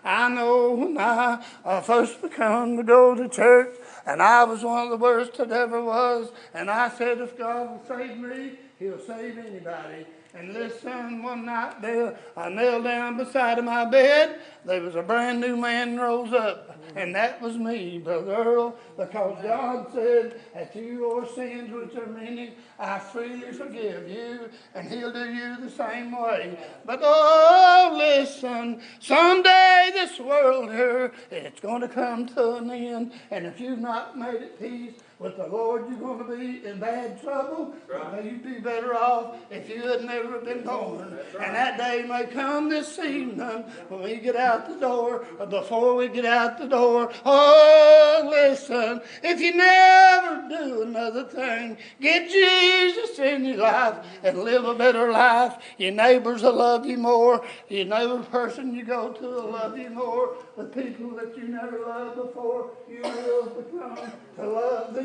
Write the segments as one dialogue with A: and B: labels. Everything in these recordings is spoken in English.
A: I know when I first begun to go to church, and I was one of the worst that ever was, and I said, if God will save me, he'll save anybody. And listen, one night there, I knelt down beside of my bed. There was a brand new man rose up, and that was me, Brother Earl, because God said, that your sins, which are many, I freely forgive you, and he'll do you the same way. But oh, listen, someday this world here, it's going to come to an end, and if you've not made it peace with the Lord, you're going to be in bad trouble. Right. You'd be better off if you had never been born. Right. And that day may come this evening when we get out the door, or before we get out the door. Oh, listen, if you never do another thing, get Jesus in your life and live a better life. Your neighbors will love you more. Your neighbor person you go to will love you more. The people that you never loved before, you will become to love them.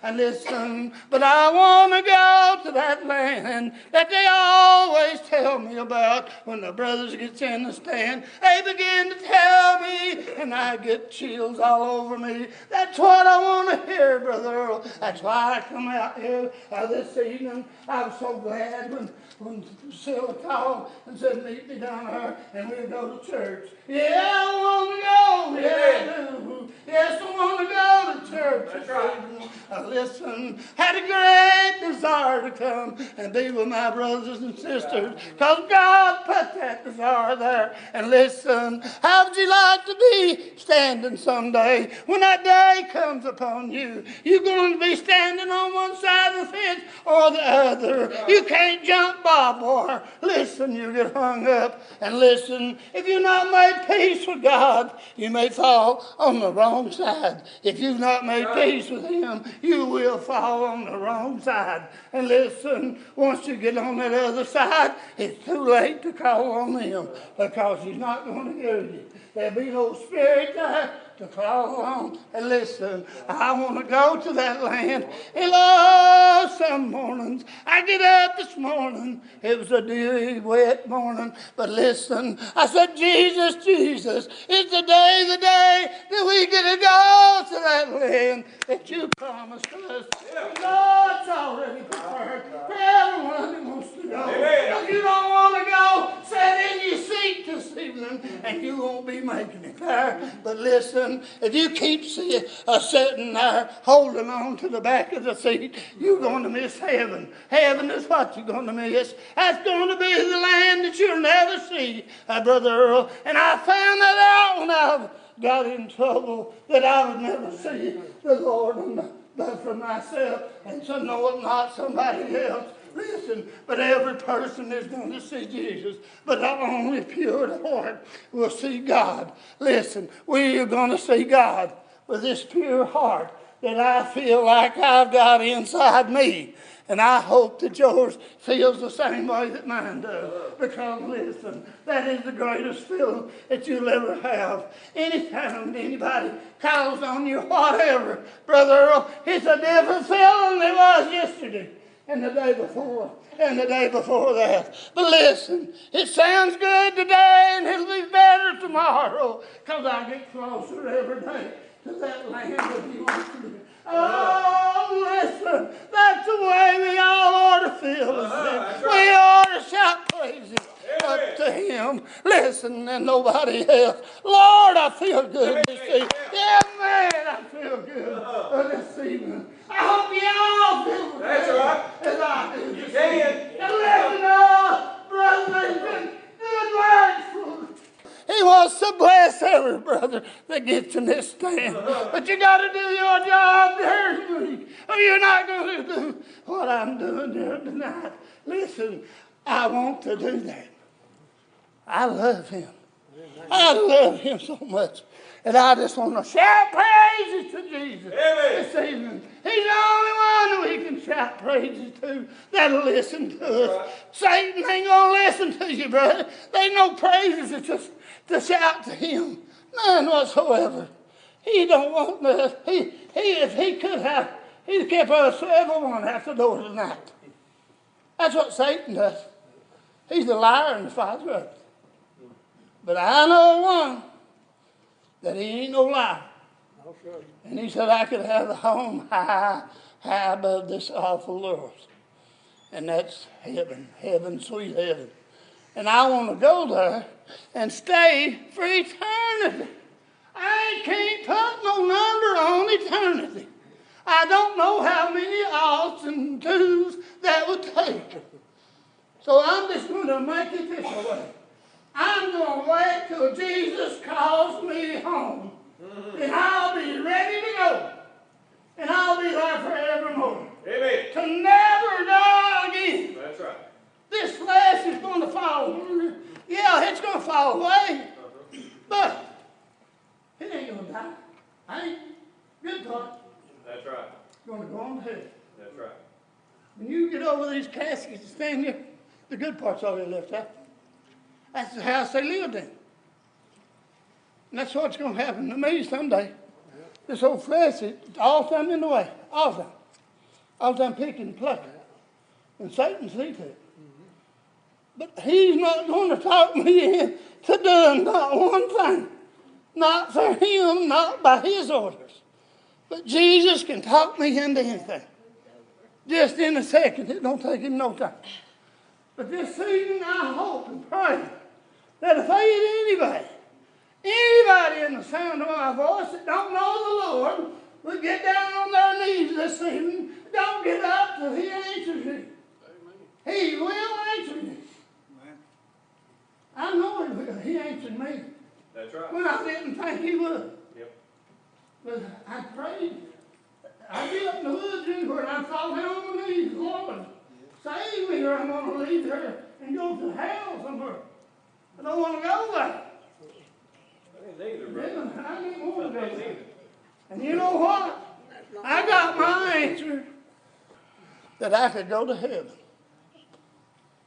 A: And listen, but I want to go to that land that they always tell me about. When the brothers get in the stand, they begin to tell me, and I get chills all over me. That's what I want to hear, Brother Earl. That's why I come out here this evening. I was so glad when Priscilla called and said, meet me down there, and we'll go to church. Yeah, I want to go. Yeah, I do. Yes, I want to go to church. That's right. Listen, had a great desire to come and be with my brothers and sisters, because God put that desire there. And listen, how would you like to be standing someday when that day comes upon you? You're going to be standing on one side of the fence or the other. You can't jump barbed wire. Listen, you get hung up. And listen, if you're not made peace with God, you may fall on the wrong side. If you've not made peace with him, you will fall on the wrong side. And listen, once you get on that other side, it's too late to call on him, because he's not going to hear you. There'll be no spirit there to call on. And listen, I want to go to that land. And oh, some mornings, I get up this morning. It was a dewy, wet morning. But listen, I said, Jesus, Jesus, it's the day that we get to go to that land that you promised us. God's already prepared for everyone who wants to go. If you don't want to go, sit in your seat this evening, and you won't be making it there. But listen, if you keep sitting there holding on to the back of the seat, you're going to miss heaven. Heaven is what you're going to miss. That's going to be the land that you'll never see, Brother Earl. And I found that out when I got in trouble, that I would never see the Lord but for myself, and so know it not somebody else. Listen, but every person is going to see Jesus, but only pure at heart will see God. Listen, we are going to see God with this pure heart that I feel like I've got inside me. And I hope that yours feels the same way that mine does. Because listen, that is the greatest feeling that you'll ever have. Anytime anybody calls on you, whatever, Brother Earl, it's a different feeling than it was yesterday, and the day before, and the day before that. But listen, it sounds good today, and it'll be better tomorrow, because I get closer every day to that land that he wants to be. Oh, listen, that's the way we all ought to feel. We ought to shout praises up to him. Listen, and nobody else. Lord, I feel good this evening. Yeah, man, I feel good this evening. I hope you all feel good. That's right. As I do this evening. And listen, brother, it's been good words. He wants to bless every brother that gets in this stand. But you got to do your job this week, or you're not going to do what I'm doing here tonight. Listen, I want to do that. I love him. I love him so much. And I just want to shout praises to Jesus this evening. He's the only one that we can shout praises to that'll listen to us. Satan ain't going to listen to you, brother. There ain't no praises. It's just to shout to him. None whatsoever. He don't want us. If he could have, he'd kept us everyone out the door tonight. That's what Satan does. He's the liar and the father of it. But I know one that he ain't no liar.
B: No, sir.
A: And he said I could have a home high, high above this awful world. And that's heaven, heaven, sweet heaven. And I want to go there and stay for eternity. I can't put no number on eternity. I don't know how many oughts and twos that would take. So I'm just going to make it this way. I'm going to wait till Jesus calls me home. And I'll be ready to go. And I'll be there forevermore.
C: Amen.
A: To never die again.
C: That's right.
A: This flesh is going to fall. Yeah, it's going to fall away. But it ain't going to die. I ain't. Good part.
C: That's right.
A: Going to go on to heaven.
C: That's right.
A: When you get over these caskets and stand here, the good part's already left out. That's the house they lived in. And that's what's going to happen to me someday. This old flesh is all the time in the way. All the time. All the time picking and plucking. And Satan sees it. But he's not going to talk me into doing not one thing. Not for him, not by his orders. But Jesus can talk me into anything. Just in a second. It don't take him no time. But this season I hope and pray that if ain't anybody in the sound of my voice that don't know the Lord will get down on their knees this evening. Don't get up till he answers you. He will answer you. I know he will. He answered me.
C: That's right.
A: When I didn't think he would.
C: Yep.
A: But I prayed. I get up in the woods anywhere and I fall down on my knees. Lord, save me or I'm going to leave here and go to hell somewhere. I don't want to go there.
C: I ain't neither, brother.
A: I didn't want to
C: I
A: go
C: ain't
A: there.
C: neither.
A: And you know what? I got my answer that I could go to heaven.